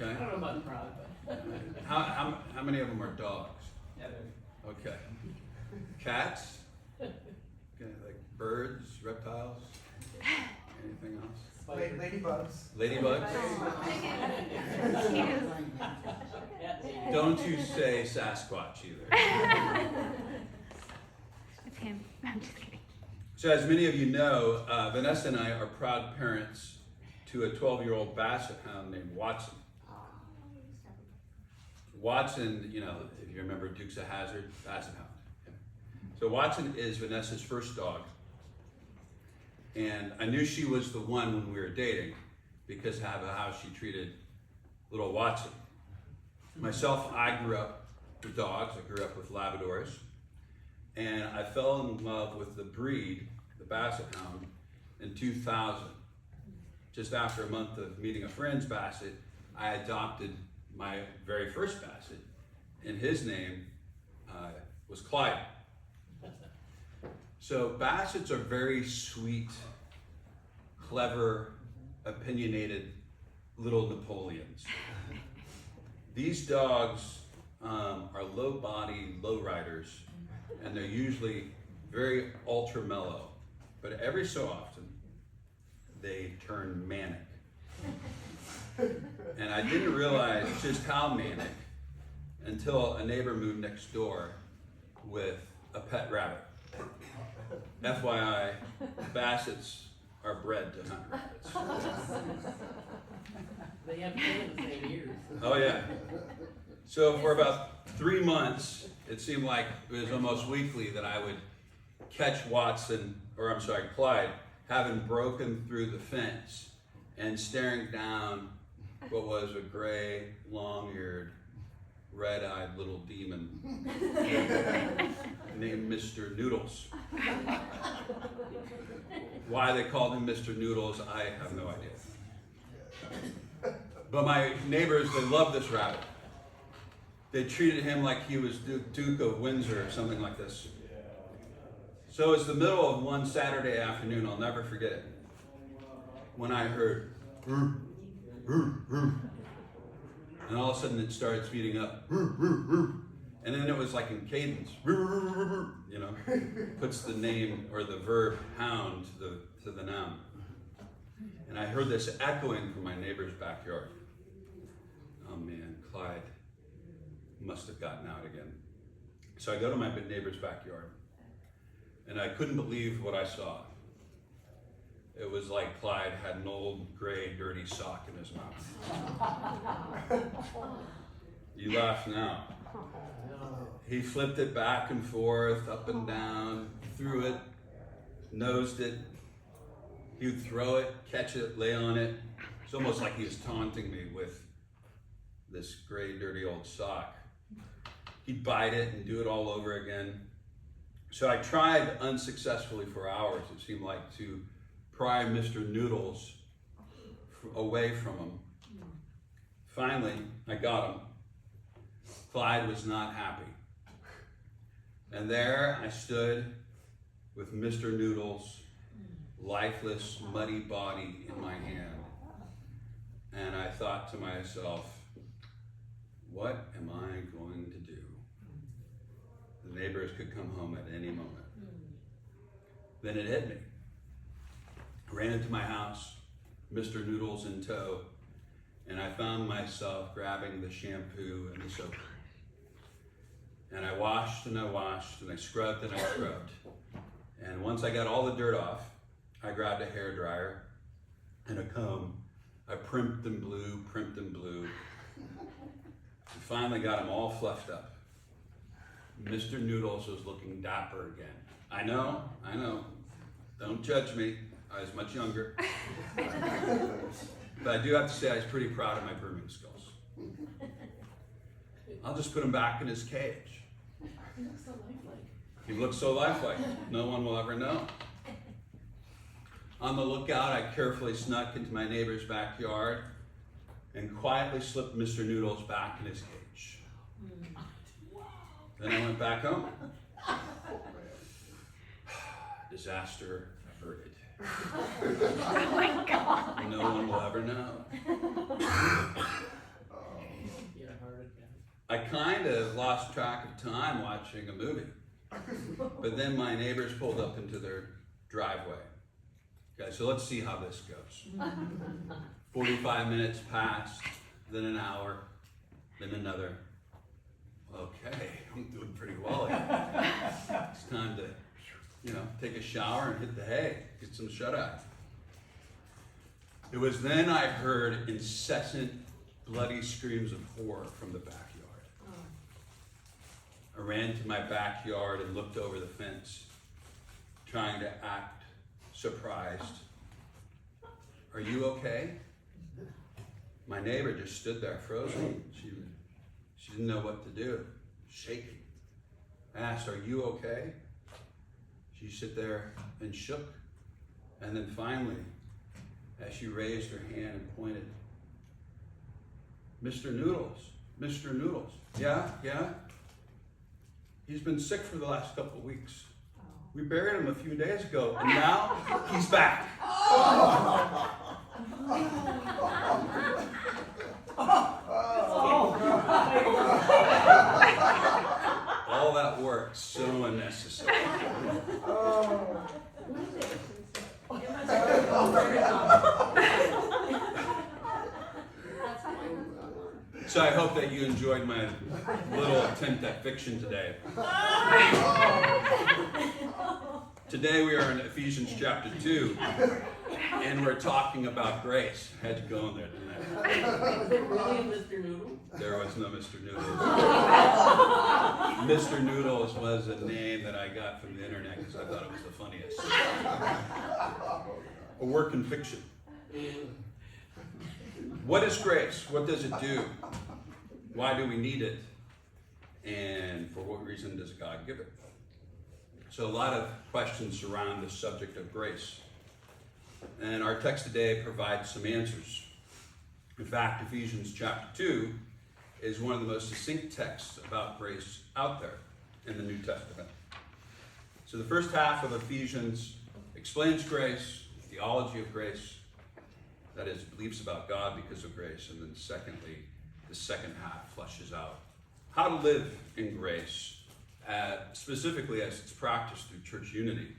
Okay. I don't know about proud, but. How many of them are dogs? Yeah, Okay. Cats? Okay, like birds, reptiles? Anything else? Ladybugs. Ladybugs? Yeah. Don't you say Sasquatch either. It's him. I'm just kidding. So as many of you know, Vanessa and I are proud parents to a 12-year-old Basset Hound named Watson. Watson, you know, if you remember Dukes of Hazzard, Basset Hound. Yeah. So Watson is Vanessa's first dog. And I knew she was the one when we were dating because of how she treated little Watson. Myself, I grew up with dogs. I grew up with Labradors. And I fell in love with the breed, the Basset Hound, in 2000. Just after a month of meeting a friend's Basset, I adopted my very first Basset, and his name was Clyde. So Bassets are very sweet, clever, opinionated little Napoleons. These dogs are low body, low riders, and they're usually very ultra mellow. But every so often, they turn manic. And I didn't realize just how manic until a neighbor moved next door with a pet rabbit. FYI, Bassets are bred to hunt rabbits. They have been the same years. Oh yeah. So for about 3 months, it seemed like it was almost weekly that I would catch Clyde, having broken through the fence and staring down what was a gray, long-eared, red-eyed little demon named Mr. Noodles. Why they called him Mr. Noodles, I have no idea. But my neighbors, they loved this rabbit. They treated him like he was Duke of Windsor or something like this. So it's the middle of one Saturday afternoon, I'll never forget it, when I heard, "Roo, roo, roo." And all of a sudden it started speeding up, "Roo, roo, roo." And then it was like in cadence, "Roo, roo, roo, roo, roo," you know, puts the name or the verb hound to the noun. And I heard this echoing from my neighbor's backyard. Oh man, Clyde must have gotten out again. So I go to my neighbor's backyard, and I couldn't believe what I saw. It was like Clyde had an old gray dirty sock in his mouth. You laugh now. He flipped it back and forth, up and down, threw it, nosed it. He would throw it, catch it, lay on it. It's almost like he was taunting me with this gray dirty old sock. He'd bite it and do it all over again. So I tried unsuccessfully for hours, it seemed like, to pry Mr. Noodles away from him. Finally, I got him. Clyde was not happy. And there I stood with Mr. Noodles' lifeless, muddy body in my hand. And I thought to myself, what am I going to do? The neighbors could come home at any moment. Then it hit me. I ran into my house, Mr. Noodles in tow, and I found myself grabbing the shampoo and the soap. And I washed and I washed and I scrubbed and I scrubbed. And once I got all the dirt off, I grabbed a hairdryer and a comb. I primped and blew, and finally got them all fluffed up. Mr. Noodles was looking dapper again. I know. Don't judge me. I was much younger. But I do have to say I was pretty proud of my grooming skills. I'll just put him back in his cage. He looks so lifelike. He looks so lifelike. No one will ever know. On the lookout, I carefully snuck into my neighbor's backyard and quietly slipped Mr. Noodles back in his cage. Then I went back home. Disaster averted. Oh my God. No one will ever know. I kind of lost track of time watching a movie. But then my neighbors pulled up into their driveway. Okay, so let's see how this goes. 45 minutes passed, then an hour, then another. Okay, I'm doing pretty well here. It's time to, take a shower and hit the hay, get some shut-eye. It was then I heard incessant, bloody screams of horror from the backyard. I ran to my backyard and looked over the fence, trying to act surprised. Are you okay? My neighbor just stood there frozen. She didn't know what to do, shaking. I asked, are you okay? She sat there and shook. And then finally, as she raised her hand and pointed, Mr. Noodles, Mr. Noodles. Yeah? He's been sick for the last couple of weeks. We buried him a few days ago, and now he's back. All that work, so unnecessary. So I hope that you enjoyed my little attempt at fiction today. Today we are in Ephesians chapter 2, and we're talking about grace. How'd you go in there tonight? Was it really a Mr. Noodle? There was no Mr. Noodles. Mr. Noodles was a name that I got from the internet because I thought it was the funniest. A work in fiction. What is grace? What does it do? Why do we need it? And for what reason does God give it? So a lot of questions surround the subject of grace. And our text today provides some answers. In fact, Ephesians chapter 2 is one of the most succinct texts about grace out there in the New Testament. So the first half of Ephesians explains grace, theology of grace, that is, beliefs about God because of grace, and then secondly, the second half fleshes out how to live in grace, specifically as it's practiced through church unity.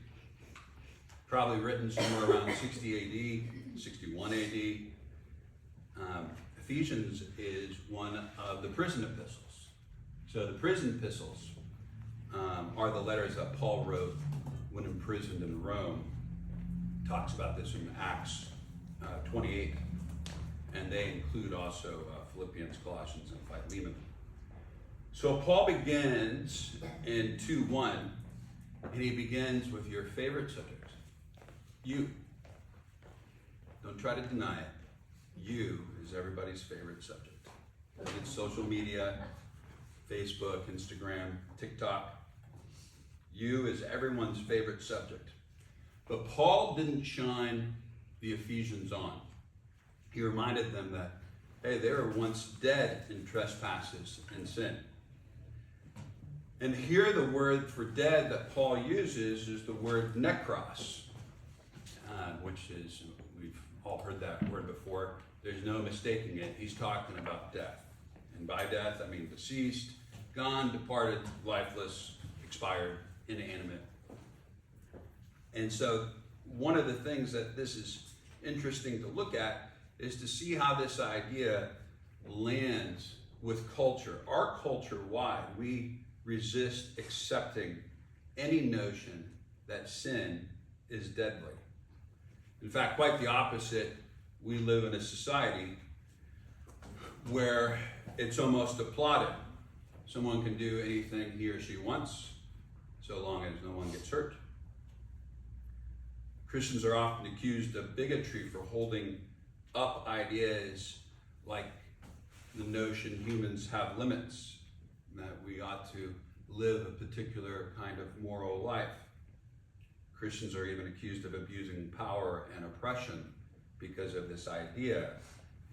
Probably written somewhere around 60 AD, 61 AD. Ephesians is one of the prison epistles. So the prison epistles are the letters that Paul wrote when imprisoned in Rome. Talks about this in Acts 28, and they include also Philippians, Colossians, and Philemon. So Paul begins in 2:1, and he begins with your favorite subject, you. Don't try to deny it. You is everybody's favorite subject. It's social media, Facebook, Instagram, TikTok. You is everyone's favorite subject. But Paul didn't shine the Ephesians on. He reminded them that, hey, they were once dead in trespasses and sin. And here the word for dead that Paul uses is the word nekros, which is, we've all heard that word before. There's no mistaking it. He's talking about death. And by death, I mean deceased, gone, departed, lifeless, expired, inanimate. And so one of the things that this is interesting to look at is to see how this idea lands with culture. Our culture-wide, we resist accepting any notion that sin is deadly. In fact, quite the opposite. We live in a society where it's almost applauded. Someone can do anything he or she wants, so long as no one gets hurt. Christians are often accused of bigotry for holding up ideas like the notion humans have limits, that we ought to live a particular kind of moral life. Christians are even accused of abusing power and oppression because of this idea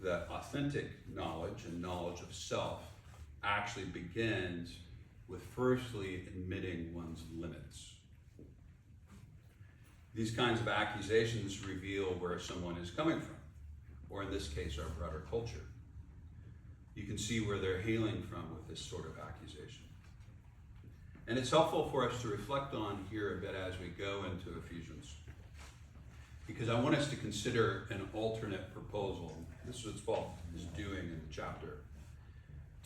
that authentic knowledge and knowledge of self actually begins with firstly admitting one's limits. These kinds of accusations reveal where someone is coming from, or in this case, our broader culture. you can see where they're hailing from with this sort of accusation. And it's helpful for us to reflect on here a bit as we go into Ephesians, because I want us to consider an alternate proposal. This is what Paul is doing in the chapter.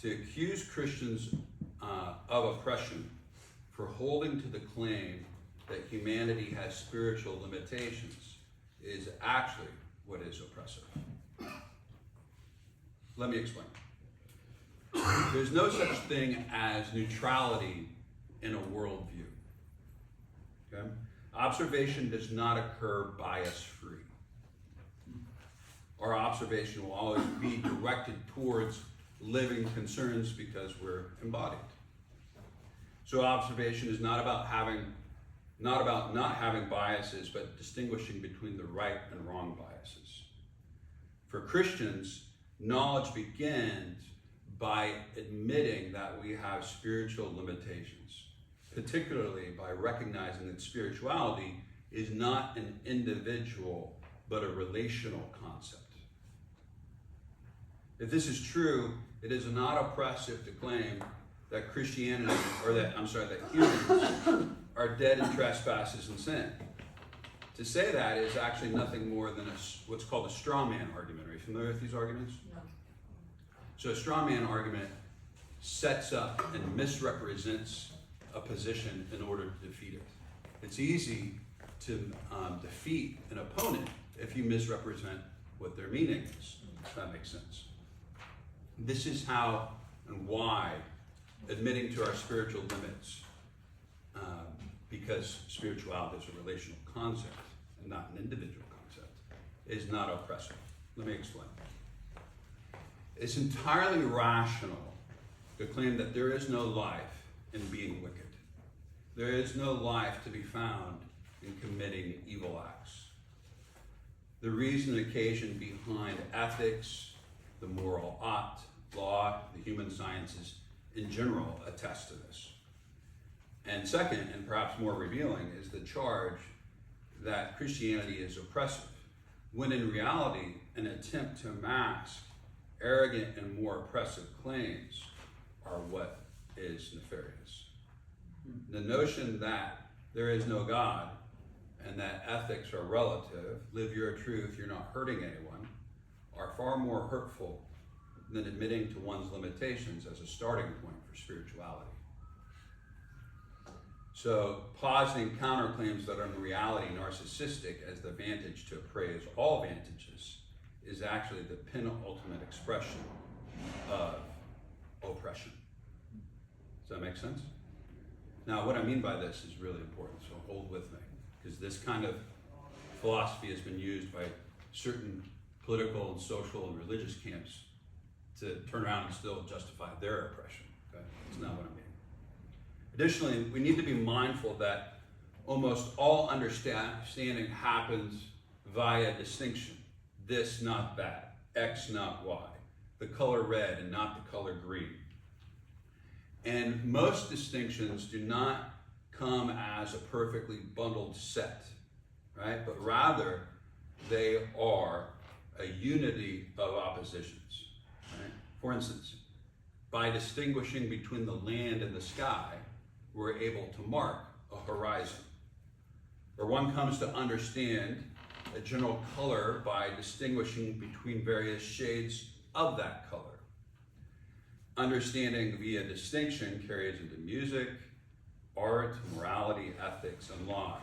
To accuse Christians of oppression for holding to the claim that humanity has spiritual limitations is actually what is oppressive. Let me explain. There's no such thing as neutrality in a worldview. Okay? Observation does not occur bias-free. Our observation will always be directed towards living concerns because we're embodied. So observation is not about not having biases, but distinguishing between the right and wrong biases. For Christians, knowledge begins by admitting that we have spiritual limitations, particularly by recognizing that spirituality is not an individual, but a relational concept. If this is true, it is not oppressive to claim that Christianity, that humans are dead in trespasses and sin. To say that is actually nothing more than what's called a straw man argument. Are you familiar with these arguments? No. So a straw man argument sets up and misrepresents a position in order to defeat it. It's easy to defeat an opponent if you misrepresent what their meaning is, if that makes sense. This is how and why admitting to our spiritual limits, because spirituality is a relational concept and not an individual concept, is not oppressive. Let me explain. It's entirely rational to claim that there is no life in being wicked. There is no life to be found in committing evil acts. The reason and occasion behind ethics, the moral ought, law, the human sciences in general attest to this. And second, and perhaps more revealing, is the charge that Christianity is oppressive, when in reality, an attempt to mask arrogant and more oppressive claims are what is nefarious. The notion that there is no God and that ethics are relative, live your truth, you're not hurting anyone, are far more hurtful than admitting to one's limitations as a starting point for spirituality. So positing counterclaims that are in reality narcissistic as the vantage to appraise all vantages is actually the penultimate expression of oppression. Does that make sense? Now, what I mean by this is really important, so hold with me, because this kind of philosophy has been used by certain political and social and religious camps to turn around and still justify their oppression. Okay? That's not what I mean. Additionally, we need to be mindful that almost all understanding happens via distinction. This, not that. X, not Y. The color red and not the color green. And most distinctions do not come as a perfectly bundled set, right? But rather, they are a unity of oppositions. Right? For instance, by distinguishing between the land and the sky, we're able to mark a horizon. Or one comes to understand a general color by distinguishing between various shades of that color. Understanding via distinction carries into music, art, morality, ethics, and law.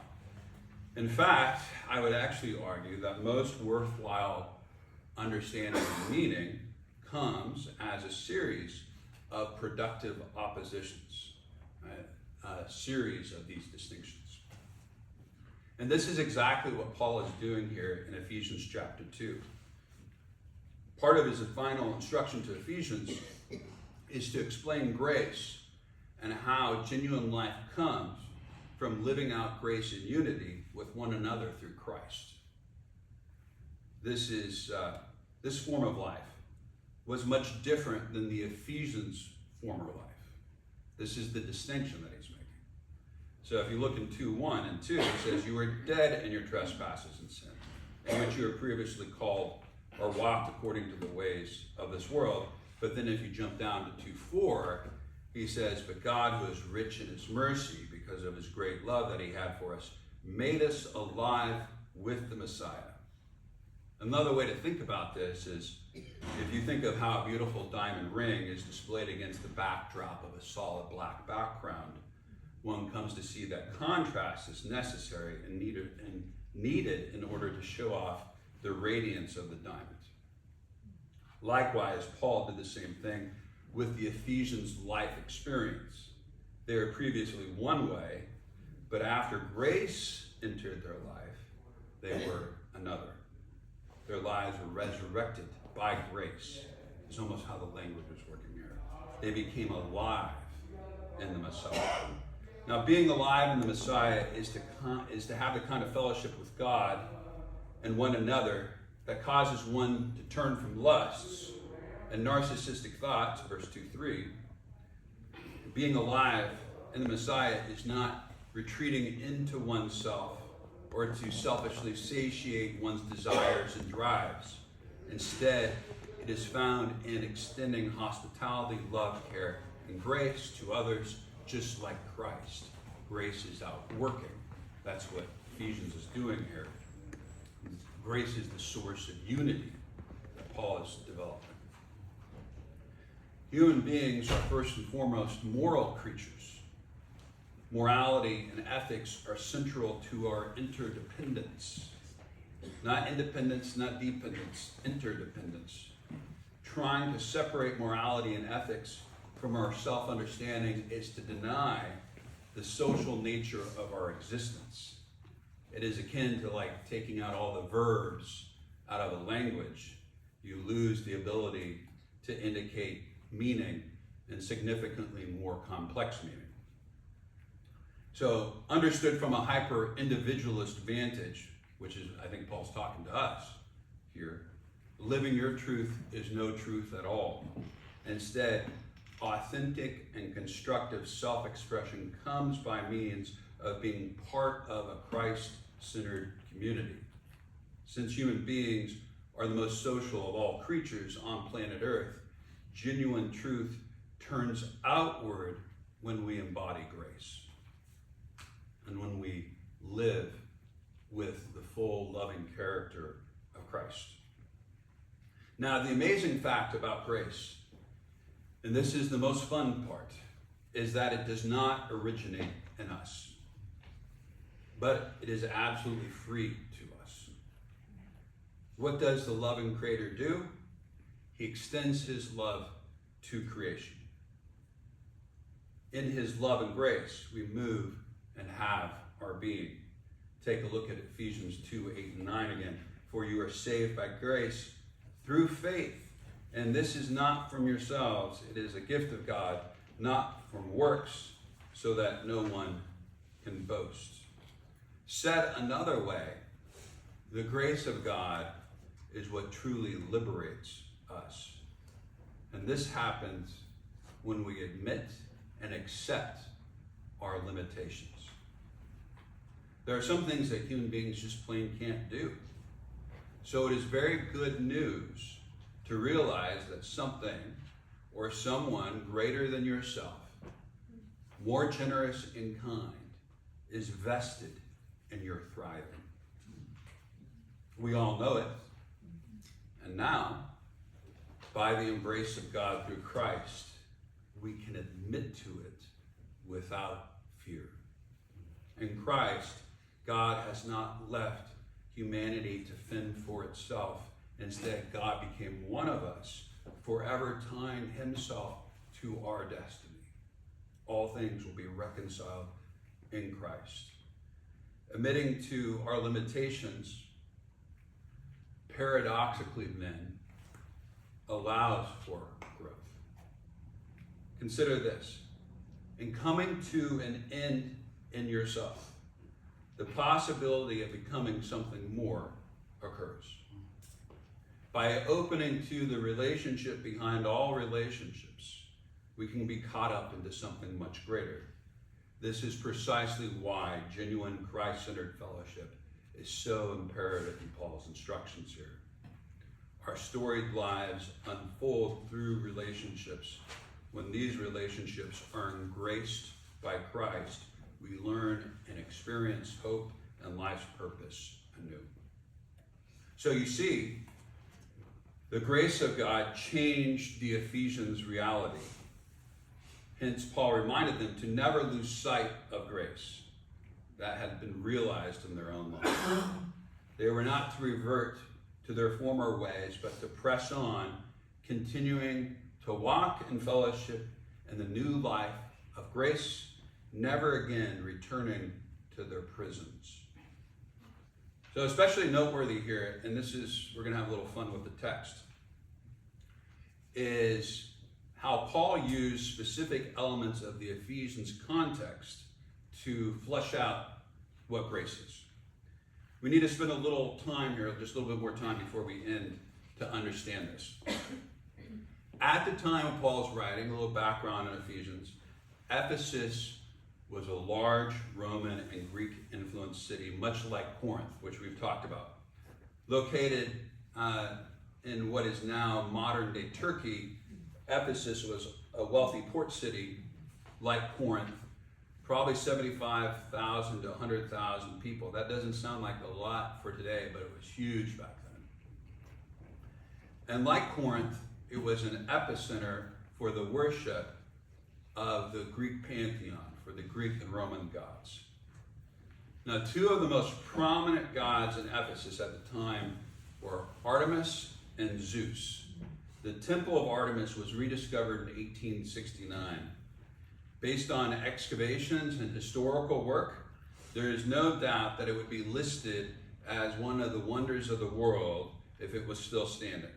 In fact, I would actually argue that most worthwhile understanding and meaning comes as a series of productive oppositions, right? A series of these distinctions. And this is exactly what Paul is doing here in Ephesians chapter 2. Part of his final instruction to Ephesians is to explain grace and how genuine life comes from living out grace in unity with one another through Christ. This form of life was much different than the Ephesians' former life. This is the distinction that he's making. So if you look in 2:1 and 2, it says, you were dead in your trespasses and sin, in which you were previously called or walked according to the ways of this world, But then if you jump down to 2:4, he says, but God, who is rich in his mercy, because of his great love that he had for us, made us alive with the Messiah. Another way to think about this is, if you think of how a beautiful diamond ring is displayed against the backdrop of a solid black background, one comes to see that contrast is necessary and needed in order to show off the radiance of the diamond. Likewise, Paul did the same thing with the Ephesians' life experience. They were previously one way, but after grace entered their life, they were another. Their lives were resurrected by grace. It's almost how the language is working here. They became alive in the Messiah. Now, being alive in the Messiah is to have the kind of fellowship with God and one another that causes one to turn from lusts and narcissistic thoughts, verse 2-3. Being alive in the Messiah is not retreating into oneself or to selfishly satiate one's desires and drives. Instead, it is found in extending hospitality, love, care, and grace to others, just like Christ. Grace is outworking. That's what Ephesians is doing here. Grace is the source of unity that Paul is developing. Human beings are first and foremost moral creatures. Morality and ethics are central to our interdependence. Not independence, not dependence, interdependence. Trying to separate morality and ethics from our self-understanding is to deny the social nature of our existence. It is akin to like taking out all the verbs out of a language. You lose the ability to indicate meaning and significantly more complex meaning. So, understood from a hyper-individualist vantage, which is, I think Paul's talking to us here, living your truth is no truth at all. Instead, authentic and constructive self-expression comes by means of being part of a Christ-centered community. Since human beings are the most social of all creatures on planet Earth, genuine truth turns outward when we embody grace and when we live with the full loving character of Christ. Now, the amazing fact about grace, and this is the most fun part, is that it does not originate in us, but it is absolutely free to us. What does the loving Creator do? He extends his love to creation. In his love and grace, we move and have our being. Take a look at Ephesians 2:8-9 again. For you are saved by grace through faith, and this is not from yourselves. It is a gift of God, not from works, so that no one can boast. Said another way, the grace of God is what truly liberates us. And this happens when we admit and accept our limitations. There are some things that human beings just plain can't do. So it is very good news to realize that something or someone greater than yourself, more generous in kind, is vested in your thriving. We all know it. And now, by the embrace of God through Christ, we can admit to it without fear. In Christ, God has not left humanity to fend for itself. Instead, God became one of us, forever tying himself to our destiny. All things will be reconciled in Christ. Admitting to our limitations, paradoxically then, allows for growth. Consider this. In coming to an end in yourself, the possibility of becoming something more occurs. By opening to the relationship behind all relationships, we can be caught up into something much greater. This is precisely why genuine Christ-centered fellowship is so imperative in Paul's instructions here. our storied lives unfold through relationships. When these relationships are engraced by Christ, we learn and experience hope and life's purpose anew. So you see, the grace of God changed the Ephesians' reality. Hence, Paul reminded them to never lose sight of grace that had been realized in their own life. They were not to revert to their former ways, but to press on, continuing to walk in fellowship in the new life of grace, never again returning to their prisons. So especially noteworthy here, and we're going to have a little fun with the text, is how Paul used specific elements of the Ephesians context to flesh out what grace is. We need to spend a little time here, just a little bit more time before we end, to understand this. At the time of Paul's writing, a little background in Ephesians, Ephesus was a large Roman and Greek influenced city, much like Corinth, which we've talked about. Located in what is now modern day Turkey, Ephesus was a wealthy port city like Corinth, probably 75,000 to 100,000 people. That doesn't sound like a lot for today, but it was huge back then. And like Corinth, it was an epicenter for the worship of the Greek pantheon, for the Greek and Roman gods. Now, two of the most prominent gods in Ephesus at the time were Artemis and Zeus. The Temple of Artemis was rediscovered in 1869. Based on excavations and historical work, there is no doubt that it would be listed as one of the wonders of the world if it was still standing.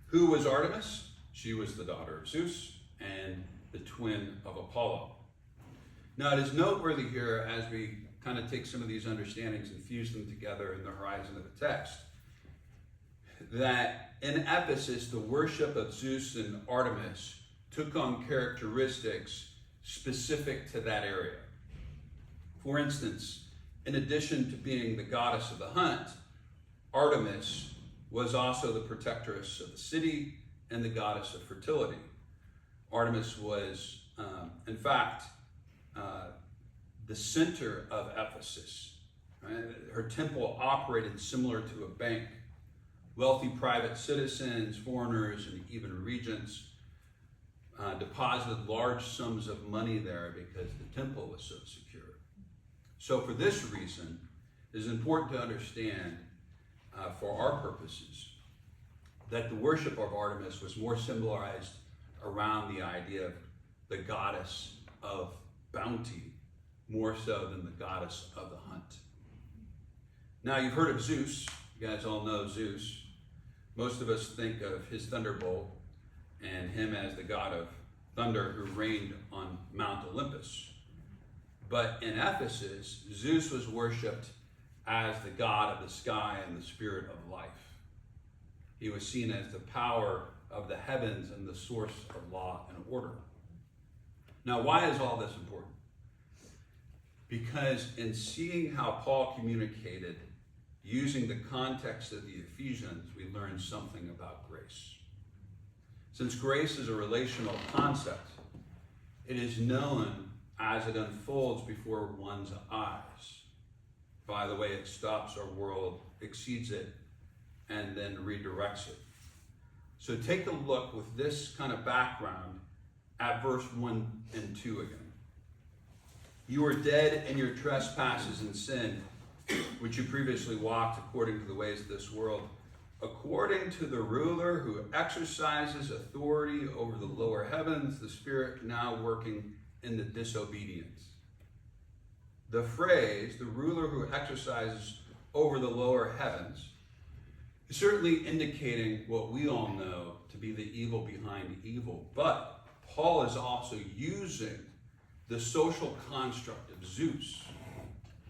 Who was Artemis? She was the daughter of Zeus and the twin of Apollo. Now, it is noteworthy here as we kind of take some of these understandings and fuse them together in the horizon of the text, that in Ephesus, the worship of Zeus and Artemis took on characteristics specific to that area. For instance, in addition to being the goddess of the hunt, Artemis was also the protectress of the city and the goddess of fertility. Artemis was, in fact, the center of Ephesus. Right? Her temple operated similar to a bank. Wealthy private citizens, foreigners, and even regents deposited large sums of money there because the temple was so secure. So for this reason, it is important to understand, for our purposes, that the worship of Artemis was more symbolized around the idea of the goddess of bounty, more so than the goddess of the hunt. Now, you've heard of Zeus. You guys all know Zeus. Most of us think of his thunderbolt and him as the god of thunder who reigned on Mount Olympus. But in Ephesus, Zeus was worshipped as the god of the sky and the spirit of life. He was seen as the power of the heavens and the source of law and order. Now, why is all this important? Because in seeing how Paul communicated using the context of the Ephesians, we learn something about grace. Since grace is a relational concept, it is known as it unfolds before one's eyes. By the way, it stops our world, exceeds it, and then redirects it. So take a look with this kind of background at verse 1 and 2 again. You were dead in your trespasses and sin, which you previously walked according to the ways of this world, according to the ruler who exercises authority over the lower heavens, the spirit now working in the disobedience. The phrase, the ruler who exercises over the lower heavens, is certainly indicating what we all know to be the evil behind evil. But Paul is also using the social construct of Zeus.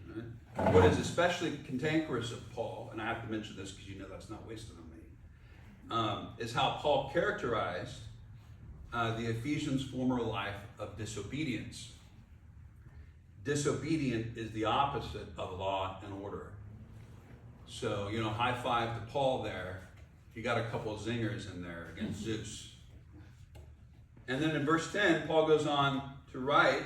Right? What is especially cantankerous of Paul, and I have to mention this because you know that's not wasted on me, is how Paul characterized the Ephesians' former life of disobedience. Disobedient is the opposite of law and order. So, high five to Paul there He got a couple zingers in there against Zeus. And then in verse 10, Paul goes on to write,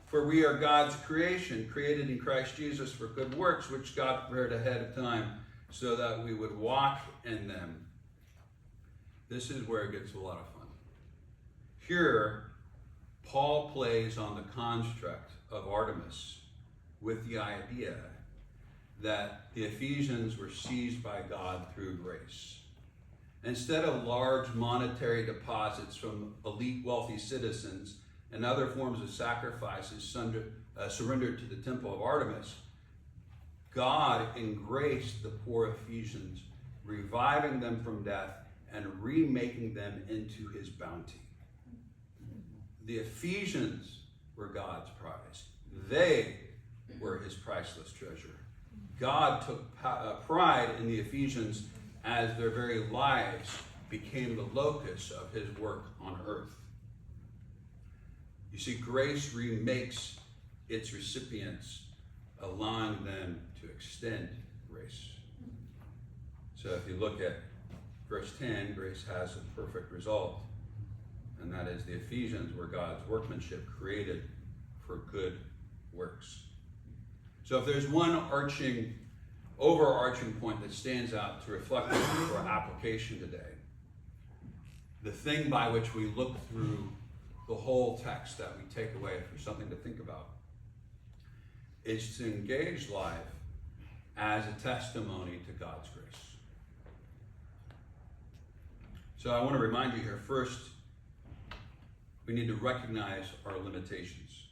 "For we are God's creation, created in Christ Jesus for good works, which God prepared ahead of time so that we would walk in them." This is where it gets a lot of fun. Here, Paul plays on the construct of Artemis with the idea that the Ephesians were seized by God through grace. Instead of large monetary deposits from elite wealthy citizens and other forms of sacrifices surrendered to the temple of Artemis, God engraced the poor Ephesians, reviving them from death and remaking them into his bounty. The Ephesians were God's prize. They were his priceless treasure. God took pride in the Ephesians as their very lives became the locus of his work on earth. You see, grace remakes its recipients, allowing them to extend grace. So if you look at verse 10, grace has a perfect result, and that is the Ephesians were God's workmanship created for good works. So if there's one overarching point that stands out to reflect on for application today, the thing by which we look through the whole text that we take away for something to think about, is to engage life as a testimony to God's grace. So I want to remind you here, first, we need to recognize our limitations.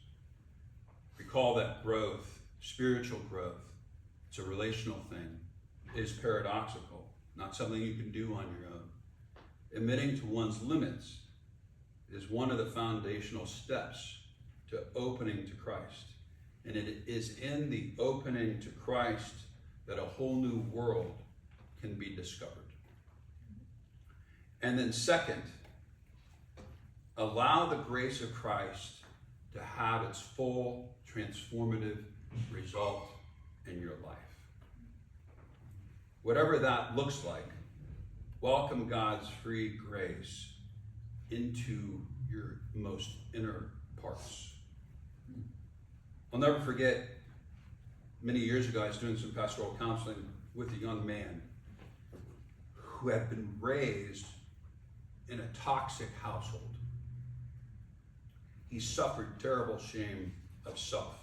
Recall that growth, spiritual growth, it's a relational thing, is paradoxical, not something you can do on your own. Admitting to one's limits is one of the foundational steps to opening to Christ. And it is in the opening to Christ that a whole new world can be discovered. And then second, allow the grace of Christ to have its full transformative result in your life. Whatever that looks like, welcome God's free grace into your most inner parts. I'll never forget, many years ago, I was doing some pastoral counseling with a young man who had been raised in a toxic household. He suffered terrible shame of self,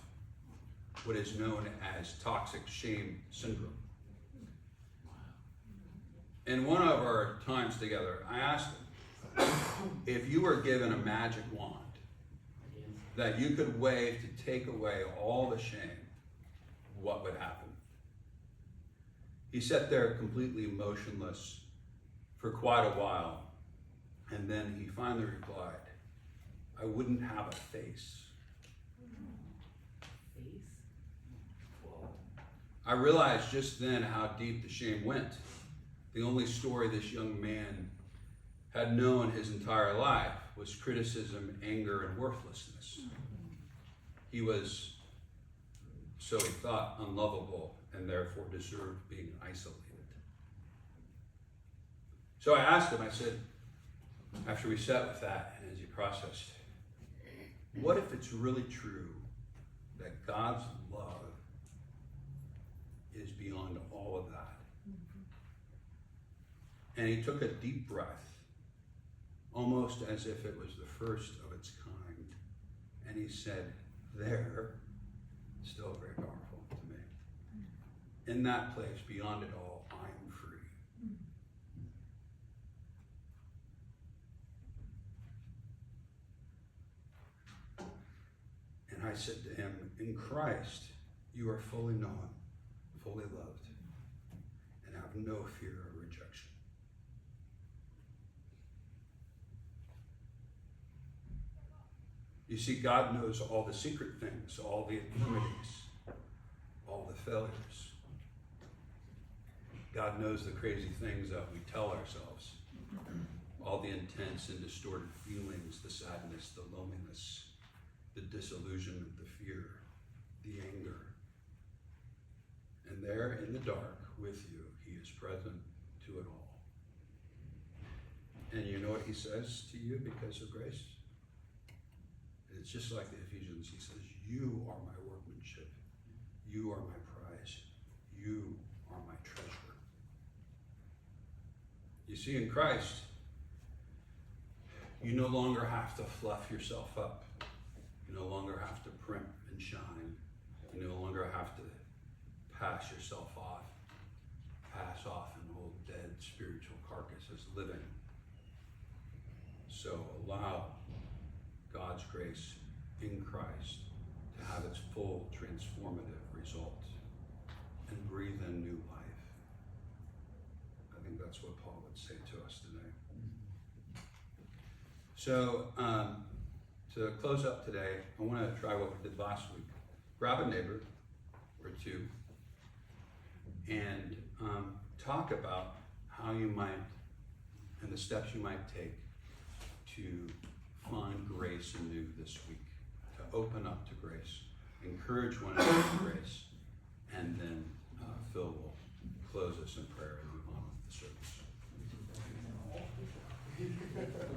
what is known as toxic shame syndrome. In one of our times together, I asked him, if you were given a magic wand that you could wave to take away all the shame, what would happen? He sat there completely motionless for quite a while, and then he finally replied, I wouldn't have a face. I realized just then how deep the shame went. The only story this young man had known his entire life was criticism, anger, and worthlessness. He was, so he thought, unlovable and therefore deserved being isolated. So I asked him, I said, after we sat with that and as he processed, what if it's really true that God's love is beyond all of that? And he took a deep breath, almost as if it was the first of its kind. And he said, there, still very powerful to me. In that place, beyond it all, I am free. And I said to him, in Christ, you are fully known, fully loved, and have no fear of rejection. You see, God knows all the secret things, all the infirmities, all the failures. God knows the crazy things that we tell ourselves, all the intense and distorted feelings, the sadness, the loneliness, the disillusionment, the fear, the anger. And there in the dark with you, he is present to it all. And you know what he says to you because of grace? It's just like the Ephesians. He says, you are my workmanship. You are my prize. You are my treasure. You see, in Christ, you no longer have to fluff yourself up. You no longer have to primp and shine. You no longer have to pass yourself off, pass off an old dead spiritual carcass as living. So allow God's grace in Christ to have its full transformative result and breathe in new life. I think that's what Paul would say to us today. So to close up today, I want to try what we did last week. Grab a neighbor or two and talk about how you might and the steps you might take to find grace anew this week, to open up to grace, encourage one another in grace, and then Phil will close us in prayer and move on with the service.